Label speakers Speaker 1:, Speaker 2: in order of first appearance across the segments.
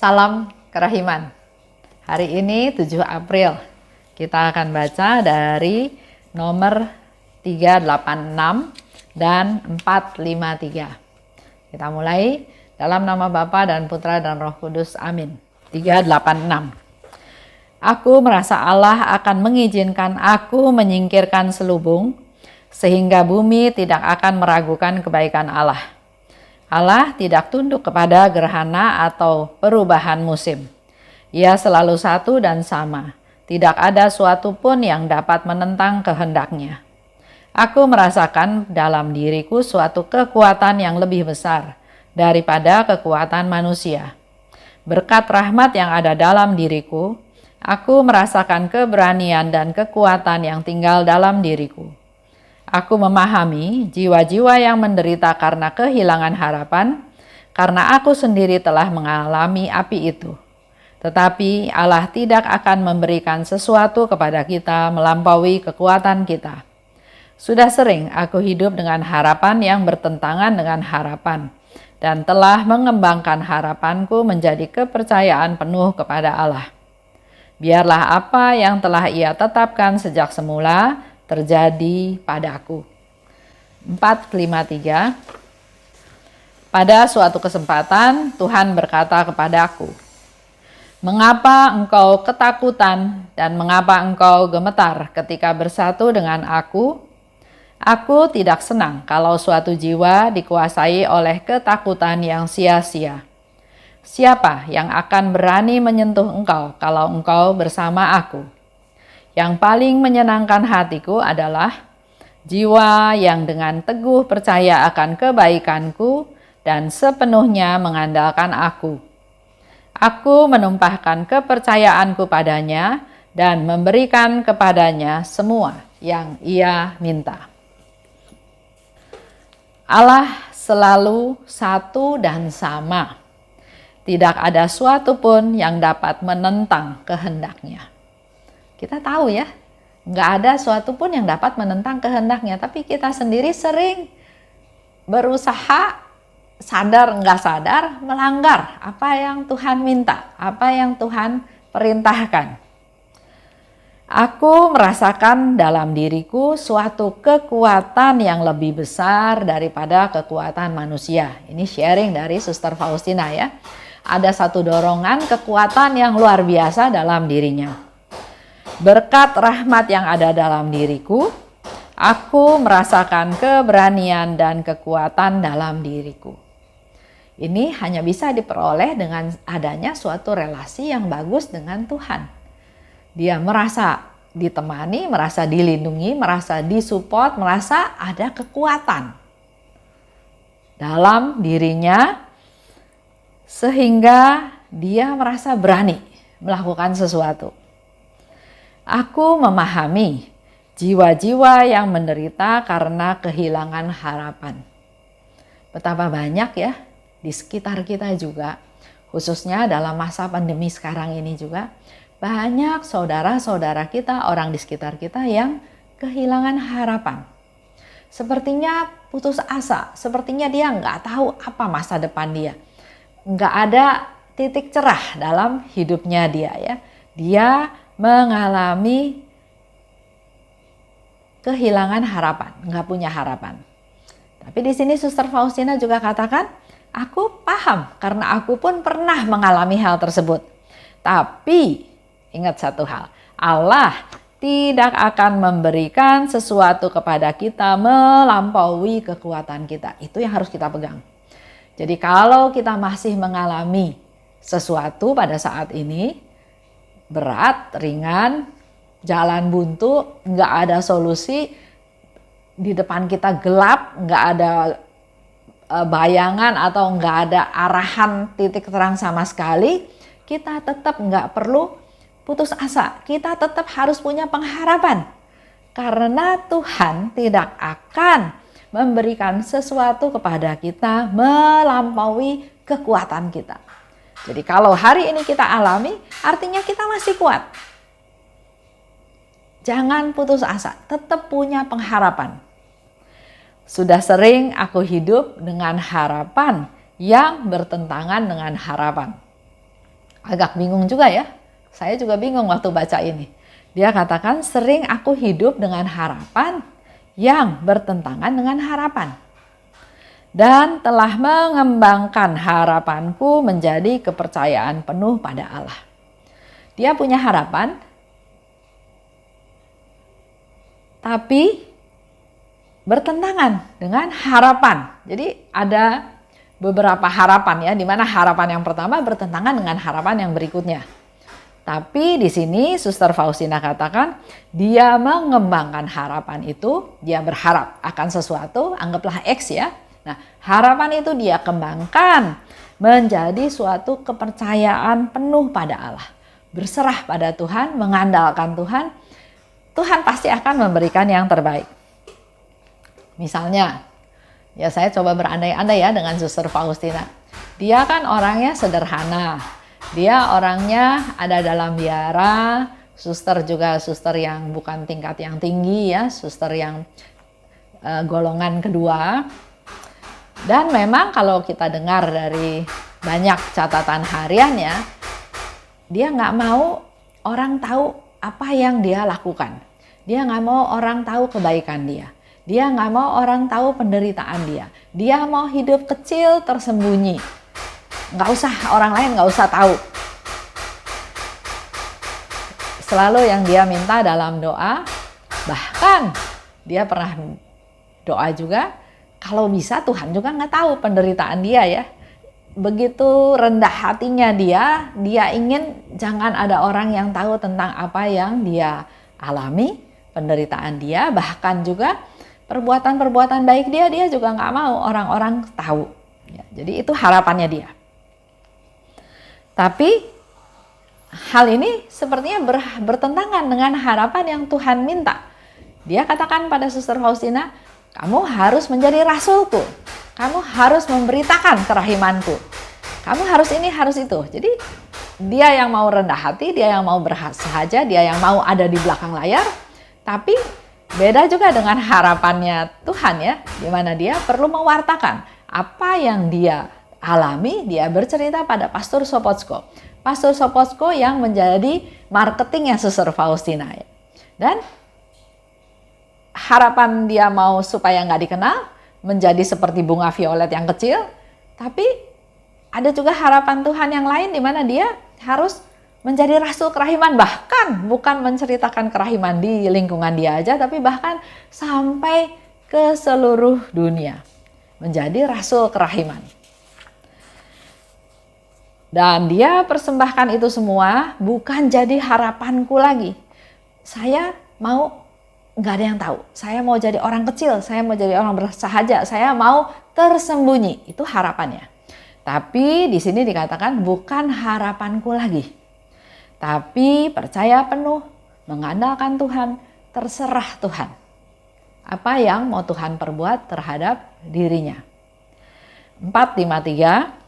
Speaker 1: Salam kerahiman. Hari ini 7 April. Kita akan baca dari nomor 386 dan 453. Kita mulai dalam nama Bapa dan Putra dan Roh Kudus. Amin. 386. Aku merasa Allah akan mengizinkan aku menyingkirkan selubung, sehingga bumi tidak akan meragukan kebaikan Allah. Allah tidak tunduk kepada gerhana atau perubahan musim. Ia selalu satu dan sama. Tidak ada suatu pun yang dapat menentang kehendaknya. Aku merasakan dalam diriku suatu kekuatan yang lebih besar daripada kekuatan manusia. Berkat rahmat yang ada dalam diriku, aku merasakan keberanian dan kekuatan yang tinggal dalam diriku. Aku memahami jiwa-jiwa yang menderita karena kehilangan harapan, karena aku sendiri telah mengalami api itu. Tetapi Allah tidak akan memberikan sesuatu kepada kita melampaui kekuatan kita. Sudah sering aku hidup dengan harapan yang bertentangan dengan harapan, dan telah mengembangkan harapanku menjadi kepercayaan penuh kepada Allah. Biarlah apa yang telah Ia tetapkan sejak semula terjadi padaku. 453. Pada suatu kesempatan Tuhan berkata kepadaku, "Mengapa engkau ketakutan dan mengapa engkau gemetar ketika bersatu dengan aku? Aku tidak senang kalau suatu jiwa dikuasai oleh ketakutan yang sia-sia. Siapa yang akan berani menyentuh engkau kalau engkau bersama aku? Yang paling menyenangkan hatiku adalah jiwa yang dengan teguh percaya akan kebaikanku dan sepenuhnya mengandalkan aku. Aku menumpahkan kepercayaanku padanya dan memberikan kepadanya semua yang ia minta." Allah selalu satu dan sama. Tidak ada suatu pun yang dapat menentang kehendaknya. Kita tahu ya, nggak ada suatu pun yang dapat menentang kehendaknya, tapi kita sendiri sering berusaha sadar nggak sadar melanggar apa yang Tuhan minta, apa yang Tuhan perintahkan. Aku merasakan dalam diriku suatu kekuatan yang lebih besar daripada kekuatan manusia. Ini sharing dari Suster Faustina ya. Ada satu dorongan kekuatan yang luar biasa dalam dirinya. Berkat rahmat yang ada dalam diriku, aku merasakan keberanian dan kekuatan dalam diriku. Ini hanya bisa diperoleh dengan adanya suatu relasi yang bagus dengan Tuhan. Dia merasa ditemani, merasa dilindungi, merasa disupport, merasa ada kekuatan dalam dirinya, sehingga dia merasa berani melakukan sesuatu. Aku memahami jiwa-jiwa yang menderita karena kehilangan harapan. Betapa banyak ya di sekitar kita juga, khususnya dalam masa pandemi sekarang ini juga, banyak saudara-saudara kita, orang di sekitar kita yang kehilangan harapan. Sepertinya putus asa, sepertinya dia nggak tahu apa masa depan dia. Nggak ada titik cerah dalam hidupnya dia ya. Dia mengalami kehilangan harapan, nggak punya harapan. Tapi di sini Suster Faustina juga katakan, aku paham karena aku pun pernah mengalami hal tersebut. Tapi ingat satu hal, Allah tidak akan memberikan sesuatu kepada kita melampaui kekuatan kita. Itu yang harus kita pegang. Jadi kalau kita masih mengalami sesuatu pada saat ini, berat, ringan, jalan buntu, nggak ada solusi, di depan kita gelap, nggak ada bayangan atau nggak ada arahan titik terang sama sekali, kita tetap nggak perlu putus asa. Kita tetap harus punya pengharapan. Karena Tuhan tidak akan memberikan sesuatu kepada kita melampaui kekuatan kita. Jadi kalau hari ini kita alami, artinya kita masih kuat. Jangan putus asa, tetap punya pengharapan. Sudah sering aku hidup dengan harapan yang bertentangan dengan harapan. Agak bingung juga ya. Saya juga bingung waktu baca ini. Dia katakan, sering aku hidup dengan harapan yang bertentangan dengan harapan. Dan telah mengembangkan harapanku menjadi kepercayaan penuh pada Allah. Dia punya harapan, tapi bertentangan dengan harapan. Jadi ada beberapa harapan ya, di mana harapan yang pertama bertentangan dengan harapan yang berikutnya. Tapi di sini Suster Faustina katakan dia mengembangkan harapan itu, dia berharap akan sesuatu, anggaplah X ya. Nah, harapan itu dia kembangkan menjadi suatu kepercayaan penuh pada Allah. Berserah pada Tuhan, mengandalkan Tuhan, Tuhan pasti akan memberikan yang terbaik. Misalnya, ya saya coba berandai-andai ya dengan Suster Faustina. Dia kan orangnya sederhana. Dia orangnya ada dalam biara, suster juga suster yang bukan tingkat yang tinggi ya, suster yang golongan kedua. Dan memang kalau kita dengar dari banyak catatan hariannya, dia nggak mau orang tahu apa yang dia lakukan. Dia nggak mau orang tahu kebaikan dia. Dia nggak mau orang tahu penderitaan dia. Dia mau hidup kecil tersembunyi. Nggak usah, orang lain nggak usah tahu. Selalu yang dia minta dalam doa, bahkan dia pernah doa juga, kalau bisa Tuhan juga nggak tahu penderitaan dia ya. Begitu rendah hatinya dia ingin jangan ada orang yang tahu tentang apa yang dia alami, penderitaan dia, bahkan juga perbuatan-perbuatan baik dia juga nggak mau orang-orang tahu. Ya, jadi itu harapannya dia. Tapi hal ini sepertinya bertentangan dengan harapan yang Tuhan minta. Dia katakan pada Suster Faustina, kamu harus menjadi rasulku. Kamu harus memberitakan kerahimanku. Kamu harus ini, harus itu. Jadi dia yang mau rendah hati, dia yang mau bersahaja, dia yang mau ada di belakang layar. Tapi beda juga dengan harapannya Tuhan ya, di mana dia perlu mewartakan apa yang dia alami. Dia bercerita pada Pastor Sopocko. Pastor Sopocko yang menjadi marketingnya Suster Faustina ya. Dan harapan dia mau supaya nggak dikenal, menjadi seperti bunga violet yang kecil. Tapi ada juga harapan Tuhan yang lain di mana dia harus menjadi rasul kerahiman, bahkan bukan menceritakan kerahiman di lingkungan dia aja, tapi bahkan sampai ke seluruh dunia. Menjadi rasul kerahiman. Dan dia persembahkan itu semua bukan jadi harapanku lagi. Saya mau nggak ada yang tahu. Saya mau jadi orang kecil, saya mau jadi orang bersahaja, saya mau tersembunyi. Itu harapannya. Tapi di sini dikatakan bukan harapanku lagi. Tapi percaya penuh, mengandalkan Tuhan, terserah Tuhan. Apa yang mau Tuhan perbuat terhadap dirinya. 4:5-3.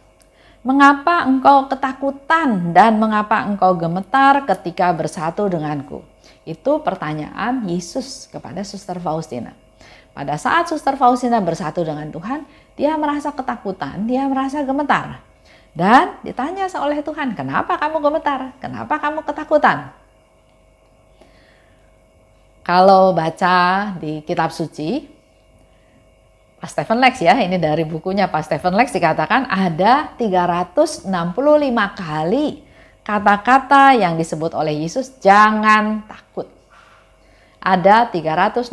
Speaker 1: Mengapa engkau ketakutan dan mengapa engkau gemetar ketika bersatu denganku? Itu pertanyaan Yesus kepada Suster Faustina. Pada saat Suster Faustina bersatu dengan Tuhan, dia merasa ketakutan, dia merasa gemetar. Dan ditanya oleh Tuhan, kenapa kamu gemetar? Kenapa kamu ketakutan? Kalau baca di kitab suci, Pak Stephen Lex ya, ini dari bukunya Pak Stephen Lex dikatakan ada 365 kali kata-kata yang disebut oleh Yesus, jangan takut. Ada 365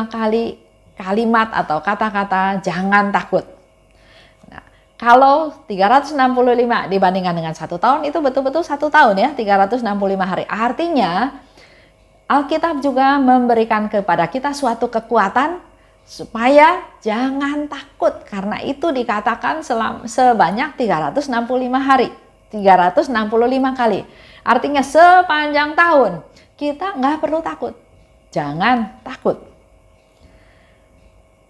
Speaker 1: kali kalimat atau kata-kata jangan takut. Nah, kalau 365 dibandingkan dengan 1 tahun, itu betul-betul 1 tahun ya, 365 hari. Artinya Alkitab juga memberikan kepada kita suatu kekuatan supaya jangan takut, karena itu dikatakan sebanyak 365 hari, 365 kali. Artinya sepanjang tahun kita nggak perlu takut. Jangan takut.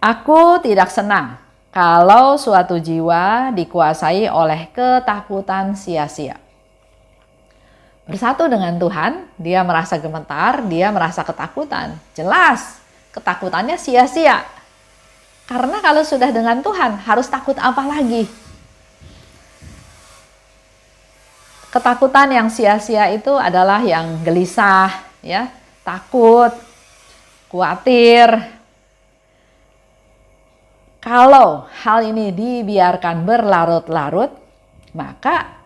Speaker 1: Aku tidak senang kalau suatu jiwa dikuasai oleh ketakutan sia-sia. Bersatu dengan Tuhan, dia merasa gemetar, dia merasa ketakutan. Jelas ketakutannya sia-sia. Karena kalau sudah dengan Tuhan, harus takut apa lagi? Ketakutan yang sia-sia itu adalah yang gelisah, ya, takut, khawatir. Kalau hal ini dibiarkan berlarut-larut, maka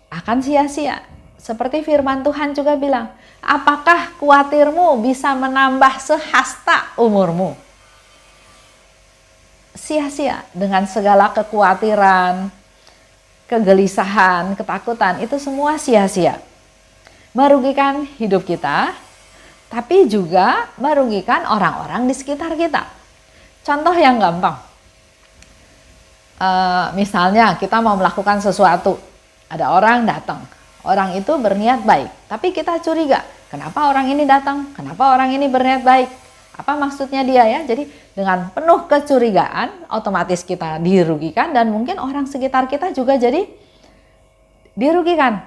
Speaker 1: akan sia-sia. Seperti firman Tuhan juga bilang, apakah khawatirmu bisa menambah sehasta umurmu? Sia-sia dengan segala kekhawatiran, kegelisahan, ketakutan, itu semua sia-sia. Merugikan hidup kita, tapi juga merugikan orang-orang di sekitar kita. Contoh yang gampang, misalnya kita mau melakukan sesuatu, ada orang datang, orang itu berniat baik, tapi kita curiga, kenapa orang ini datang, kenapa orang ini berniat baik, apa maksudnya dia ya. Jadi dengan penuh kecurigaan, otomatis kita dirugikan dan mungkin orang sekitar kita juga jadi dirugikan.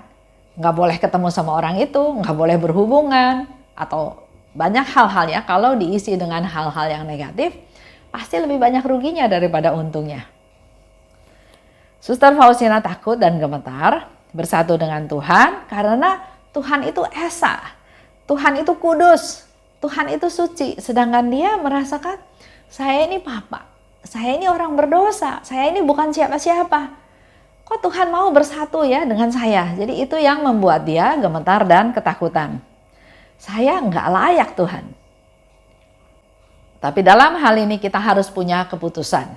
Speaker 1: Nggak boleh ketemu sama orang itu, nggak boleh berhubungan, atau banyak hal-hal ya. Kalau diisi dengan hal-hal yang negatif, pasti lebih banyak ruginya daripada untungnya. Suster Faustina takut dan gemetar bersatu dengan Tuhan karena Tuhan itu esa, Tuhan itu kudus, Tuhan itu suci. Sedangkan dia merasakan, saya ini papa, saya ini orang berdosa, saya ini bukan siapa-siapa. Kok Tuhan mau bersatu ya dengan saya? Jadi itu yang membuat dia gemetar dan ketakutan. Saya nggak layak Tuhan. Tapi dalam hal ini kita harus punya keputusan.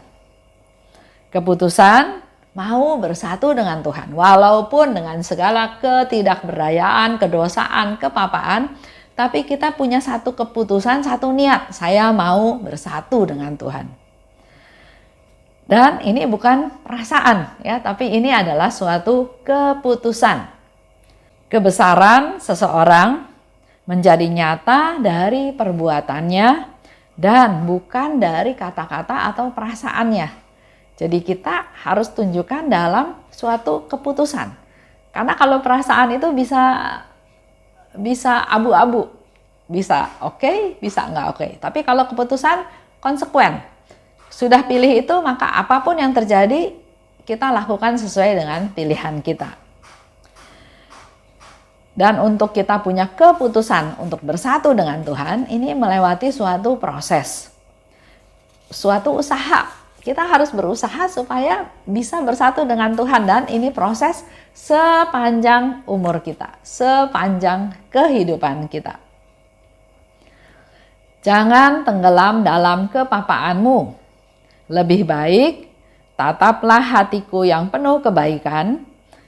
Speaker 1: Keputusan mau bersatu dengan Tuhan. Walaupun dengan segala ketidakberdayaan, kedosaan, kepapaan. Tapi kita punya satu keputusan, satu niat. Saya mau bersatu dengan Tuhan. Dan ini bukan perasaan ya, tapi ini adalah suatu keputusan. Kebesaran seseorang menjadi nyata dari perbuatannya dan bukan dari kata-kata atau perasaannya. Jadi kita harus tunjukkan dalam suatu keputusan. Karena kalau perasaan itu bisa abu-abu, bisa oke, bisa nggak oke. Tapi kalau keputusan konsekuen. Sudah pilih itu, maka apapun yang terjadi, kita lakukan sesuai dengan pilihan kita. Dan untuk kita punya keputusan untuk bersatu dengan Tuhan, ini melewati suatu proses, suatu usaha. Kita harus berusaha supaya bisa bersatu dengan Tuhan, dan ini proses sepanjang umur kita, sepanjang kehidupan kita. Jangan tenggelam dalam kepapaanmu. Lebih baik tataplah hatiku yang penuh kebaikan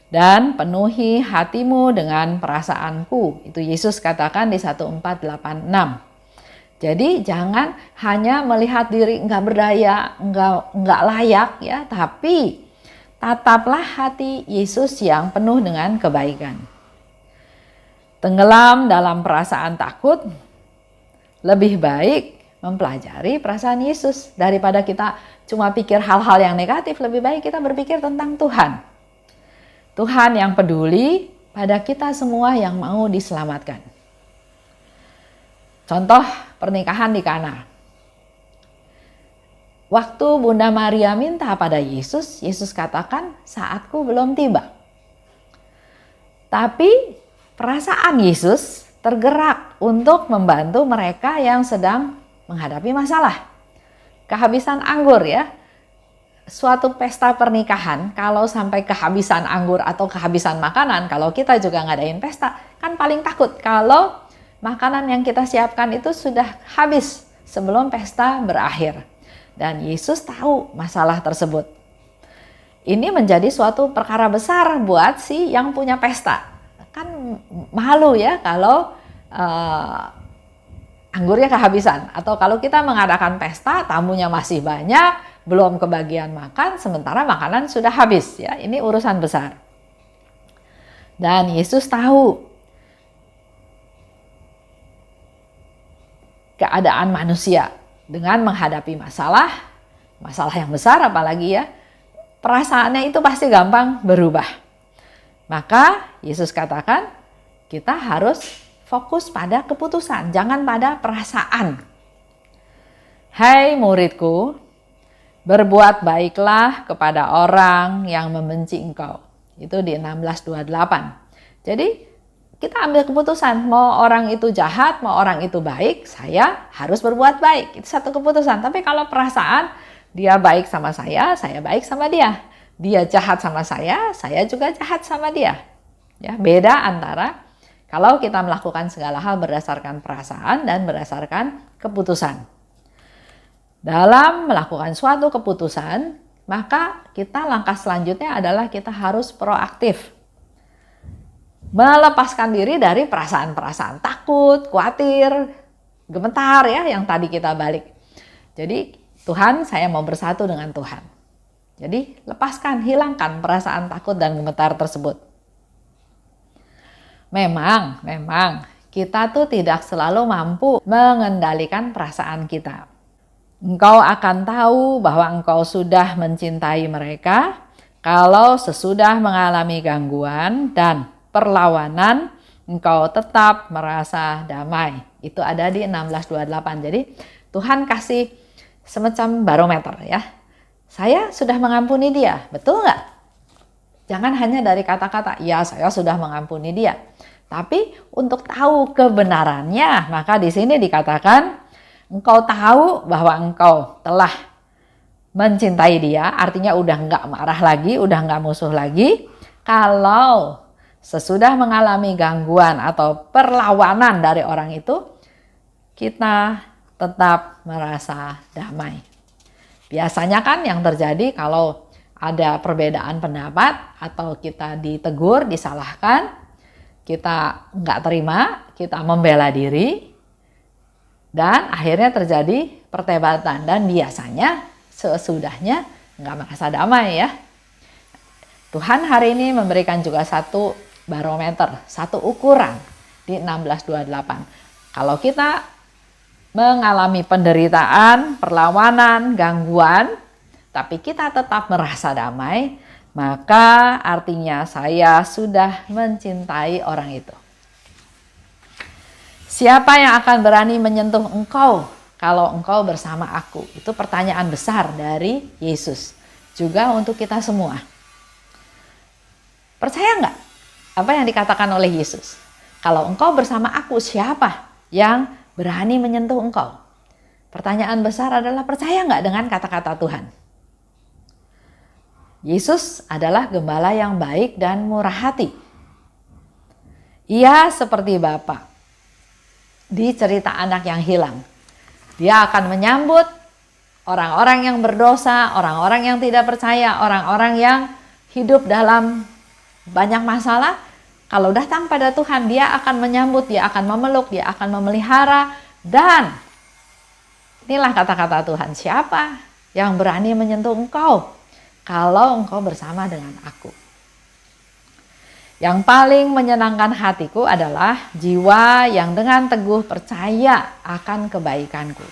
Speaker 1: dan penuhi hatimu dengan perasaanku. Itu Yesus katakan di 1486. Jadi jangan hanya melihat diri nggak berdaya, nggak layak ya, tapi tataplah hati Yesus yang penuh dengan kebaikan. Tenggelam dalam perasaan takut, lebih baik mempelajari perasaan Yesus daripada kita cuma pikir hal-hal yang negatif. Lebih baik kita berpikir tentang Tuhan. Tuhan yang peduli pada kita semua yang mau diselamatkan. Contoh pernikahan di Kana. Waktu Bunda Maria minta pada Yesus, Yesus katakan, saatku belum tiba. Tapi perasaan Yesus tergerak untuk membantu mereka yang sedang menghadapi masalah. Kehabisan anggur ya. Suatu pesta pernikahan, kalau sampai kehabisan anggur atau kehabisan makanan, kalau kita juga ngadain pesta, kan paling takut kalau makanan yang kita siapkan itu sudah habis sebelum pesta berakhir. Dan Yesus tahu masalah tersebut. Ini menjadi suatu perkara besar buat si yang punya pesta. Kan malu ya kalau anggurnya kehabisan. Atau kalau kita mengadakan pesta, tamunya masih banyak, belum kebagian makan, sementara makanan sudah habis ya. Ini urusan besar. Dan Yesus tahu keadaan manusia dengan menghadapi masalah yang besar apalagi ya. Perasaannya itu pasti gampang berubah. Maka Yesus katakan kita harus fokus pada keputusan, jangan pada perasaan. Hai muridku, berbuat baiklah kepada orang yang membenci engkau. Itu di 16:28. Jadi kita ambil keputusan, mau orang itu jahat, mau orang itu baik, saya harus berbuat baik. Itu satu keputusan. Tapi kalau perasaan, dia baik sama saya baik sama dia. Dia jahat sama saya juga jahat sama dia. Ya, beda antara kalau kita melakukan segala hal berdasarkan perasaan dan berdasarkan keputusan. Dalam melakukan suatu keputusan, maka kita langkah selanjutnya adalah kita harus proaktif. Melepaskan diri dari perasaan-perasaan takut, khawatir, gemetar ya yang tadi kita balik. Jadi Tuhan, saya mau bersatu dengan Tuhan. Jadi lepaskan, hilangkan perasaan takut dan gemetar tersebut. Memang kita tuh tidak selalu mampu mengendalikan perasaan kita. Engkau akan tahu bahwa engkau sudah mencintai mereka kalau sesudah mengalami gangguan dan perlawanan engkau tetap merasa damai. Itu ada di 16:28. Jadi Tuhan kasih semacam barometer ya. Saya sudah mengampuni dia, betul nggak? Jangan hanya dari kata-kata, ya saya sudah mengampuni dia. Tapi untuk tahu kebenarannya, maka di sini dikatakan engkau tahu bahwa engkau telah mencintai dia, artinya udah nggak marah lagi, udah nggak musuh lagi. Kalau sesudah mengalami gangguan atau perlawanan dari orang itu, kita tetap merasa damai. Biasanya kan yang terjadi kalau ada perbedaan pendapat atau kita ditegur, disalahkan, kita nggak terima, kita membela diri, dan akhirnya terjadi perdebatan. Dan biasanya sesudahnya nggak merasa damai ya. Tuhan hari ini memberikan juga satu barometer, satu ukuran di 16:28. Kalau kita mengalami penderitaan, perlawanan, gangguan, tapi kita tetap merasa damai, maka artinya saya sudah mencintai orang itu. Siapa yang akan berani menyentuh engkau kalau engkau bersama aku? Itu pertanyaan besar dari Yesus. Juga untuk kita semua. Percaya nggak apa yang dikatakan oleh Yesus? Kalau engkau bersama aku, siapa yang berani menyentuh engkau? Pertanyaan besar adalah, percaya nggak dengan kata-kata Tuhan? Yesus adalah gembala yang baik dan murah hati. Ia seperti Bapa. Di cerita anak yang hilang, dia akan menyambut orang-orang yang berdosa, orang-orang yang tidak percaya, orang-orang yang hidup dalam banyak masalah. Kalau datang pada Tuhan, dia akan menyambut, dia akan memeluk, dia akan memelihara. Dan inilah kata-kata Tuhan, siapa yang berani menyentuh engkau kalau engkau bersama dengan aku? Yang paling menyenangkan hatiku adalah jiwa yang dengan teguh percaya akan kebaikanku.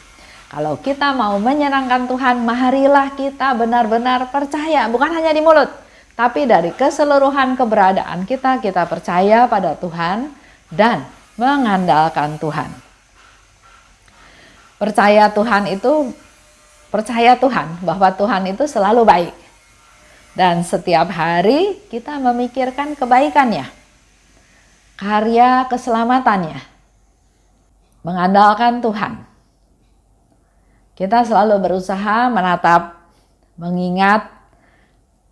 Speaker 1: Kalau kita mau menyenangkan Tuhan, marilah kita benar-benar percaya, bukan hanya di mulut, tapi dari keseluruhan keberadaan kita, kita percaya pada Tuhan dan mengandalkan Tuhan. Percaya Tuhan bahwa Tuhan itu selalu baik. Dan setiap hari kita memikirkan kebaikannya, karya keselamatannya, mengandalkan Tuhan. Kita selalu berusaha menatap, mengingat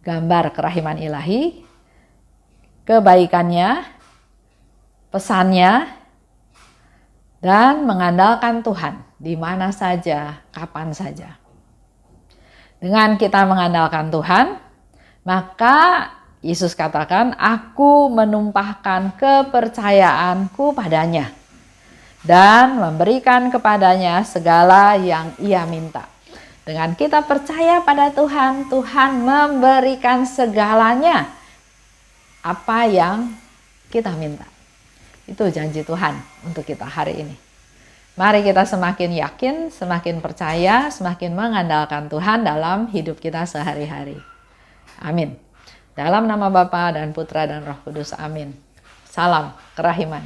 Speaker 1: gambar kerahiman ilahi, kebaikannya, pesannya, dan mengandalkan Tuhan di mana saja, kapan saja. Dengan kita mengandalkan Tuhan, maka Yesus katakan, aku menumpahkan kepercayaanku padanya dan memberikan kepadanya segala yang ia minta. Dengan kita percaya pada Tuhan, Tuhan memberikan segalanya apa yang kita minta. Itu janji Tuhan untuk kita hari ini. Mari kita semakin yakin, semakin percaya, semakin mengandalkan Tuhan dalam hidup kita sehari-hari. Amin. Dalam nama Bapa dan Putra dan Roh Kudus. Amin. Salam kerahiman.